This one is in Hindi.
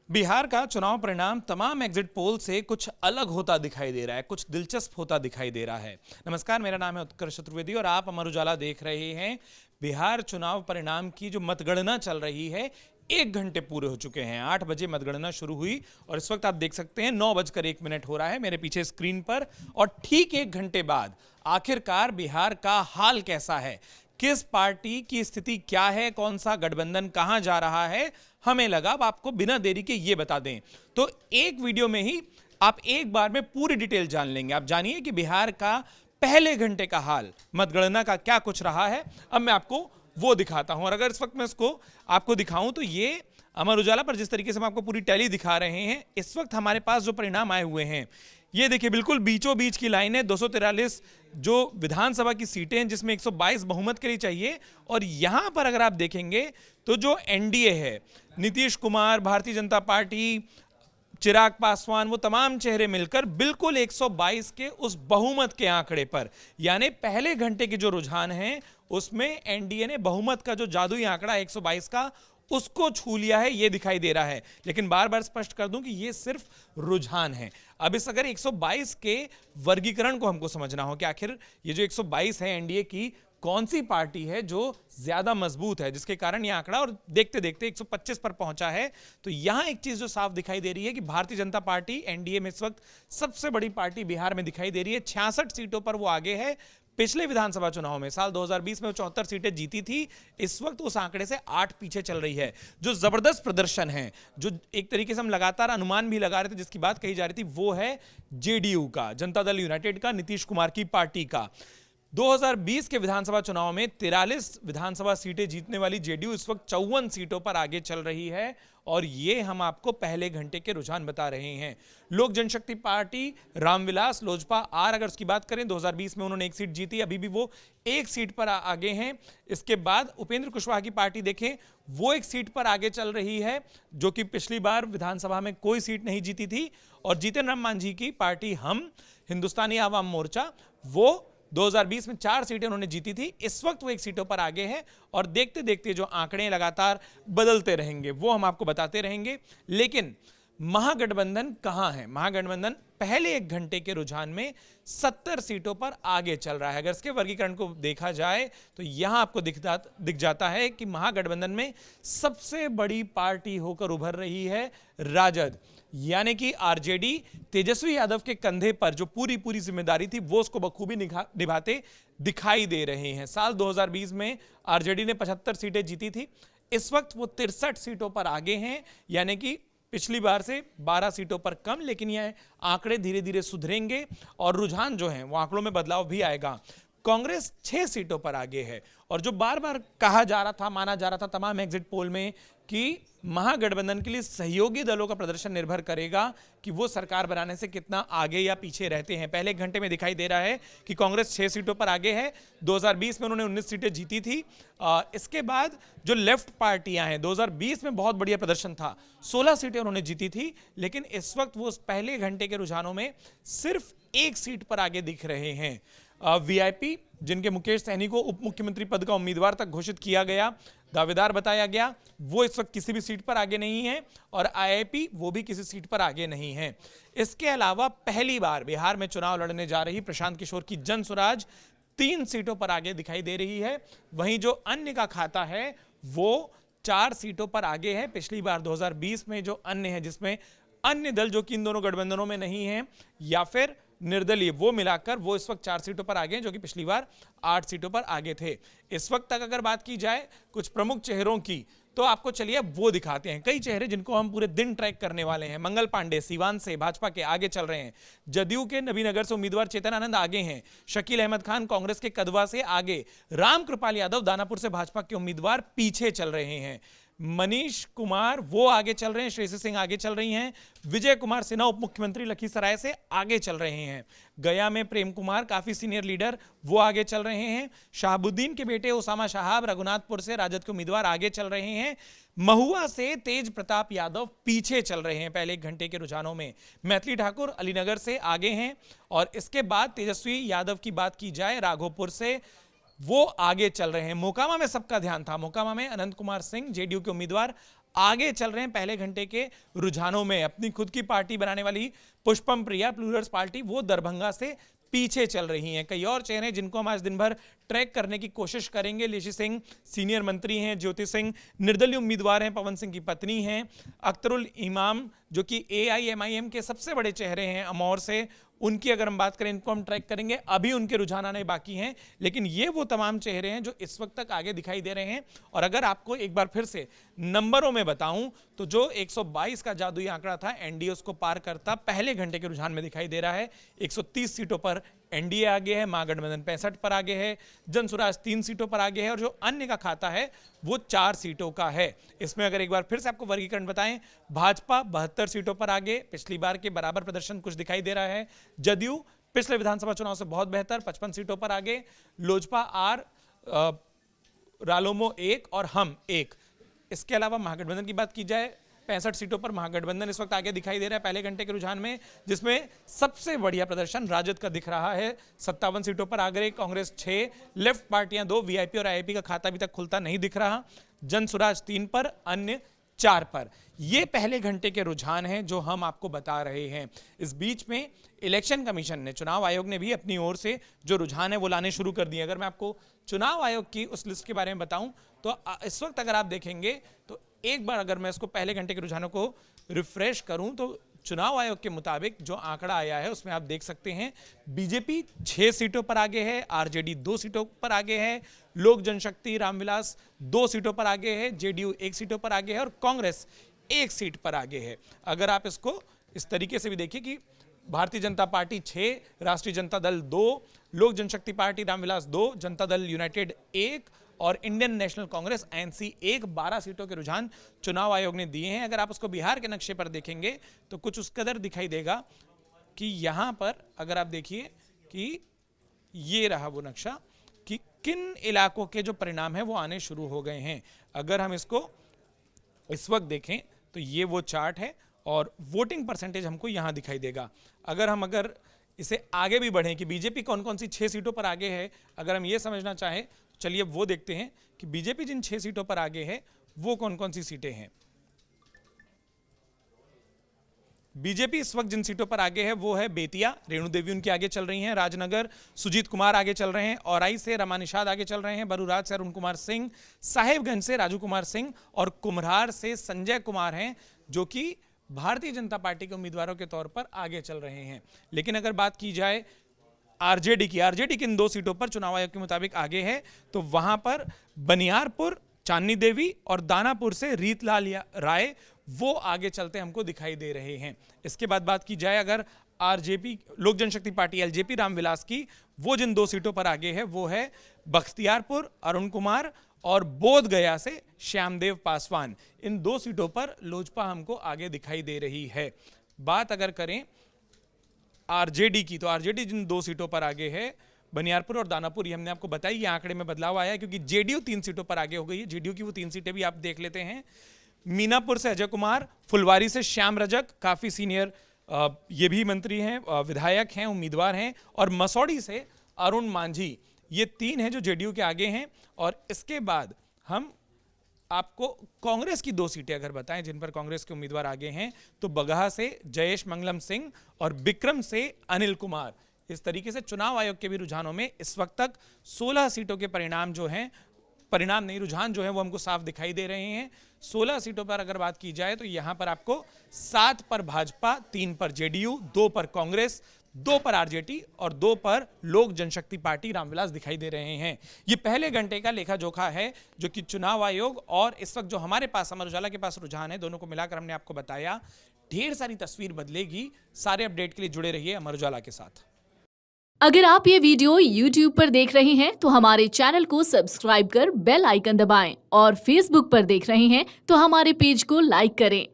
बिहार का चुनाव परिणाम तमाम एग्जिट पोल से कुछ अलग होता दिखाई दे रहा है, कुछ दिलचस्प होता दिखाई दे रहा है। नमस्कार, मेरा नाम है उत्कर्ष चतुर्वेदी और आप अमर उजाला देख रहे हैं। बिहार चुनाव परिणाम की जो मतगणना चल रही है, 1 घंटे पूरे हो चुके हैं। 8 बजे मतगणना शुरू हुई और इस वक्त आप देख सकते हैं 9:01 हो रहा है मेरे पीछे स्क्रीन पर। और ठीक 1 घंटे बाद आखिरकार बिहार का हाल कैसा है, किस पार्टी की स्थिति क्या है, कौन सा गठबंधन कहां जा रहा है, हमें लगा अब आपको बिना देरी के ये बता दें। तो एक वीडियो में ही आप एक बार में पूरी डिटेल जान लेंगे। आप जानिए कि बिहार का पहले घंटे का हाल, मतगणना का क्या कुछ रहा है। अब मैं आपको वो दिखाता हूं और अगर इस वक्त मैं इसको आपको दिखाऊं तो ये अमर उजाला पर जिस तरीके से हम आपको पूरी टैली दिखा रहे हैं, इस वक्त हमारे पास जो परिणाम आए हुए हैं, ये देखिए बिल्कुल बीचों बीच की लाइन है। 243 जो विधानसभा की सीटें हैं जिसमें 122 बहुमत के लिए चाहिए। और यहां पर अगर आप देखेंगे तो जो एनडीए है, नीतीश कुमार, भारतीय जनता पार्टी, चिराग पासवान, वो तमाम चेहरे मिलकर बिल्कुल 122 के उस बहुमत के आंकड़े पर, यानी पहले घंटे के जो रुझान हैं उसमें एनडीए ने बहुमत का जो जादुई आंकड़ा 122 का उसको छू लिया है, ये दिखाई दे रहा है। लेकिन बार बार स्पष्ट कर दूं कि ये सिर्फ रुझान है। अब इस अगर 122 के वर्गीकरण को हमको समझना हो कि आखिर ये जो 122 है एनडीए की, कौन सी पार्टी है जो ज्यादा मजबूत है, जिसके कारण यह आंकड़ा और देखते देखते 125 पर पहुंचा है। तो यहां एक चीज जो साफ दिखाई दे रही है कि भारतीय जनता पार्टी एनडीए में इस वक्त सबसे बड़ी पार्टी बिहार में दिखाई दे रही है। 66 सीटों पर वो आगे है। पिछले विधानसभा चुनाव में साल 2020 में वो 74 सीटें जीती थी, इस वक्त उस आंकड़े से 8 पीछे चल रही है। जो जबरदस्त प्रदर्शन है, जो एक तरीके से हम लगातार अनुमान भी लगा रहे थे, जिसकी बात कही जा रही थी, वो है जेडीयू का, जनता दल यूनाइटेड का, नीतीश कुमार की पार्टी का। 2020 के विधानसभा चुनाव में 43 विधानसभा सीटें जीतने वाली जेडीयू इस वक्त 54 सीटों पर आगे चल रही है। और ये हम आपको पहले घंटे के रुझान बता रहे हैं। लोक जनशक्ति पार्टी, रामविलास लोजपा आर, अगर उसकी बात करें, 2020 में उन्होंने 1 सीट जीती, अभी भी वो 1 सीट पर आगे हैं। इसके बाद उपेंद्र कुशवाहा की पार्टी देखें, वो 1 सीट पर आगे चल रही है, जो कि पिछली बार विधानसभा में कोई सीट नहीं जीती थी। और जीतन राम मांझी की पार्टी हम हिंदुस्तानी आवाम मोर्चा, वो 2020 में 4 सीटें उन्होंने जीती थी, इस वक्त वो 1 सीटों पर आगे हैं। और देखते देखते जो आंकड़े लगातार बदलते रहेंगे वो हम आपको बताते रहेंगे। लेकिन महागठबंधन कहां है? महागठबंधन पहले 1 घंटे के रुझान में 70 सीटों पर आगे चल रहा है। अगर इसके वर्गीकरण को देखा जाए तो यहां आपको दिख जाता है कि महागठबंधन में सबसे बड़ी पार्टी होकर उभर रही है राजद, यानी कि आरजेडी। तेजस्वी यादव के कंधे पर जो पूरी जिम्मेदारी थी वो उसको बखूबी निभाते दिखाई दे रहे हैं। साल 2020 में आरजेडी ने 75 सीटें जीती थी, इस वक्त वो 63 सीटों पर आगे हैं, यानी कि पिछली बार से 12 सीटों पर कम। लेकिन यह आंकड़े धीरे धीरे सुधरेंगे और रुझान जो है वो आंकड़ों में बदलाव भी आएगा। कांग्रेस 6 सीटों पर आगे है। और जो बार बार कहा जा रहा था, माना जा रहा था तमाम एग्जिट पोल में कि महागठबंधन के लिए सहयोगी दलों का प्रदर्शन निर्भर करेगा कि वो सरकार बनाने से कितना आगे या पीछे रहते हैं। पहले 1 घंटे में दिखाई दे रहा है कि कांग्रेस 6 सीटों पर आगे है। 2020 में उन्होंने 19 सीटें जीती थी। इसके बाद जो लेफ्ट पार्टियां हैं, 2020 में बहुत बढ़िया प्रदर्शन था, 16 सीटें उन्होंने जीती थी। लेकिन इस वक्त वो उस पहले घंटे के रुझानों में सिर्फ 1 सीट पर आगे दिख रहे हैं। वीआईपी, जिनके मुकेश सहनी को उप मुख्यमंत्री पद का उम्मीदवार तक घोषित किया गया, दावेदार बताया गया, वो इस वक्त किसी भी सीट पर आगे नहीं है। और आईआईपी, वो भी किसी सीट पर आगे नहीं है। इसके अलावा पहली बार बिहार में चुनाव लड़ने जा रही प्रशांत किशोर की जन स्वराज 3 सीटों पर आगे दिखाई दे रही है। वहीं जो अन्य का खाता है वो 4 सीटों पर आगे है। पिछली बार 2020 में जो अन्य है, जिसमें अन्य दल जो कि इन दोनों गठबंधनों में नहीं है या फिर निर्दलीय, वो मिलाकर वो इस वक्त 4 सीटों पर आगे हैं, जो कि पिछली बार 8 सीटों पर आगे थे। इस वक्त तक अगर बात की जाए कुछ प्रमुख चेहरों की, तो आपको चलिए वो दिखाते हैं। कई चेहरे जिनको हम पूरे दिन ट्रैक करने वाले हैं। मंगल पांडे सीवान से भाजपा के आगे चल रहे हैं। जदयू के नबीनगर से उम्मीदवार चेतन आनंद आगे हैं। शकील अहमद खान कांग्रेस के कदवा से आगे। रामकृपाल यादव दानापुर से भाजपा के उम्मीदवार पीछे चल रहे हैं। मनीष कुमार वो आगे चल रहे हैं। श्रेयसी सिंह आगे चल रही हैं। विजय कुमार सिन्हा उप मुख्यमंत्री लखीसराय से आगे चल रहे हैं। गया में प्रेम कुमार, काफी सीनियर लीडर, वो आगे चल रहे हैं। शाहबुद्दीन के बेटे उसामा शाहाब रघुनाथपुर से राजद के उम्मीदवार आगे चल रहे हैं। महुआ से तेज प्रताप यादव पीछे चल रहे हैं पहले 1 घंटे के रुझानों में। मैथिली ठाकुर अलीनगर से आगे हैं। और इसके बाद तेजस्वी यादव की बात की जाए, राघोपुर से वो आगे चल रहे हैं। मोकामा में सबका ध्यान था। मोकामा में अनंत कुमार सिंह जेडीयू के उम्मीदवार आगे चल रहे हैं पहले घंटे के रुझानों में। अपनी खुद की पार्टी बनाने वाली पुष्पम प्रिया प्लूरल्स पार्टी वो दरभंगा से पीछे चल रही हैं। कई और चेहरे जिनको हम आज दिन भर ट्रैक करने की कोशिश करेंगे। लेशी सिंह सीनियर मंत्री हैं, ज्योति सिंह निर्दलीय उम्मीदवार हैं, पवन सिंह की पत्नी हैं, अख्तरुल इमाम जो कि AIMIM के सबसे बड़े चेहरे हैं अमौर से, उनकी अगर हम बात करें इनको हम ट्रैक करेंगे। अभी उनके रुझान आने बाकी हैं, लेकिन ये वो तमाम चेहरे हैं जो इस वक्त तक आगे दिखाई दे रहे हैं। और अगर आपको एक बार फिर से नंबरों में बताऊं तो जो 122 का जादुई आंकड़ा था एनडीए उसको पार करता पहले घंटे के रुझान में दिखाई दे रहा है। 130 सीटों पर एनडीए आगे है, महागठबंधन 65 पर आगे है, जनसुराज 3 सीटों पर आगे है और जो अन्य का खाता है वो 4 सीटों का है। इसमें अगर एक बार फिर से आपको वर्गीकरण बताएं, भाजपा 72 सीटों पर आगे, पिछली बार के बराबर प्रदर्शन कुछ दिखाई दे रहा है। जदयू पिछले विधानसभा चुनाव से बहुत बेहतर 55 सीटों पर आगे, लोजपा आर, रालोमो 1 और हम 1। इसके अलावा महागठबंधन की बात की जाए 65 सीटों पर महागठबंधन इस वक्त आगे दिखाई दे रहा है पहले घंटे के रुझान में, जिसमें सबसे बढ़िया प्रदर्शन राजद का दिख रहा है। 57 सीटों पर आगे, कांग्रेस 6, लेफ्ट पार्टियां 2, वीआईपी और आईआईपी का खाता अभी तक खुलता नहीं दिख रहा, जनसुराज 3 पर, अन्य 4 पर। ये पहले घंटे के रुझान हैं जो हम आपको बता रहे हैं। इस बीच में इलेक्शन कमीशन ने, चुनाव आयोग ने भी अपनी ओर से जो रुझान है वो लाने शुरू कर दिए। अगर मैं आपको चुनाव आयोग की उस लिस्ट के बारे में बताऊं तो इस वक्त अगर आप देखेंगे तो एक बार अगर मैं इसको पहले घंटे के रुझानों को रिफ्रेश करूं तो चुनाव आयोग के मुताबिक जो आंकड़ा आया है उसमें आप देख सकते हैं बीजेपी 6 सीटों पर आगे है, आरजेडी 2 सीटों पर आगे है, लोक जनशक्ति रामविलास 2 सीटों पर आगे है, जेडीयू 1 सीटों पर आगे है और कांग्रेस 1 सीट पर आगे है। अगर आप इसको इस तरीके से भी देखिए कि भारतीय जनता पार्टी 6, राष्ट्रीय जनता दल 2, लोक जनशक्ति पार्टी रामविलास 2, जनता दल यूनाइटेड 1 और इंडियन नेशनल कांग्रेस एनसी 1, 12 सीटों के रुझान चुनाव आयोग ने दिए हैं। अगर आप उसको बिहार के नक्शे पर देखेंगे तो कुछ उस कदर दिखाई देगा कि यहां पर अगर आप देखिए कि ये रहा वो नक्शा कि किन इलाकों के जो परिणाम है वो आने शुरू हो गए हैं। अगर हम इसको इस वक्त देखें तो ये वो चार्ट है और वोटिंग परसेंटेज हमको यहां दिखाई देगा। अगर इसे आगे भी बढ़ें कि बीजेपी कौन कौन सी 6 सीटों पर आगे है, अगर हम ये समझना चाहें चलिए वो देखते हैं कि बीजेपी जिन 6 सीटों पर आगे है वो कौन कौन सी सीटें हैं। बीजेपी इस वक्त जिन सीटों पर आगे है वो है बेतिया, रेणु देवी उनके आगे चल रही हैं, राजनगर सुजीत कुमार आगे चल रहे हैं, औराई से रमा निषाद आगे चल रहे हैं, बरूराज से अरुण कुमार सिंह, साहेबगंज से राजू कुमार सिंह और कुम्हरार से संजय कुमार हैं जो कि भारतीय जनता पार्टी के उम्मीदवारों के तौर पर आगे चल रहे हैं। लेकिन अगर बात की जाए आरजेडी की इन 2 सीटों पर चुनाव आयोग के मुताबिक आगे है तो वहां पर बनियारपुर, चांदनी देवी और दानापुर से रीतलाल राय वो आगे चलते हमको दिखाई दे रहे हैं। इसके बाद बात की जाए अगर आरजेपी लोक जनशक्ति पार्टी एलजेपी रामविलास की, वो जिन 2 सीटों पर आगे है वो है बख्तियारपुर अरुण कुमार और बोध गया से श्यामदेव पासवान। इन 2 सीटों पर लोजपा हमको आगे दिखाई दे रही है। बात अगर करें आरजेडी की तो आरजेडी जिन 2 सीटों पर आगे है बनियारपुर और दानापुर, ये हमने आपको बताई, ये आंकड़े में बदलाव आया है क्योंकि जेडीयू 3 सीटों पर आगे हो गई है। जेडीयू की वो 3 सीटें भी आप देख लेते हैं। मीनापुर से अजय कुमार, फुलवारी से श्याम रजक, काफी सीनियर ये भी मंत्री हैं, विधायक हैं, उम्मीदवार हैं, और मसौड़ी से अरुण मांझी, ये 3 हैं जो जेडीयू के आगे हैं। और इसके बाद हम आपको कांग्रेस की 2 सीटें अगर बताएं जिन पर कांग्रेस के उम्मीदवार आगे हैं तो बगहा से जयेश मंगलम सिंह और बिक्रम से अनिल कुमार। इस तरीके से चुनाव आयोग के भी रुझानों में इस वक्त तक 16 सीटों के रुझान जो है वो हमको साफ दिखाई दे रहे हैं। 16 सीटों पर अगर बात की जाए तो यहां पर आपको 7 पर भाजपा, 3 पर जेडीयू, 2 पर कांग्रेस, 2 पर आरजेडी और 2 पर लोक जनशक्ति पार्टी रामविलास दिखाई दे रहे हैं। ये पहले घंटे का लेखा जोखा है जो कि चुनाव आयोग और इस वक्त जो हमारे पास अमर उजाला के पास रुझान है, दोनों को मिलाकर हमने आपको बताया। ढेर सारी तस्वीर बदलेगी। सारे अपडेट के लिए जुड़े रहिए अमर उजाला के साथ। अगर आप ये वीडियो YouTube पर देख रहे हैं तो हमारे चैनल को सब्सक्राइब कर बेल आइकन दबाएं और Facebook पर देख रहे हैं तो हमारे पेज को लाइक करें।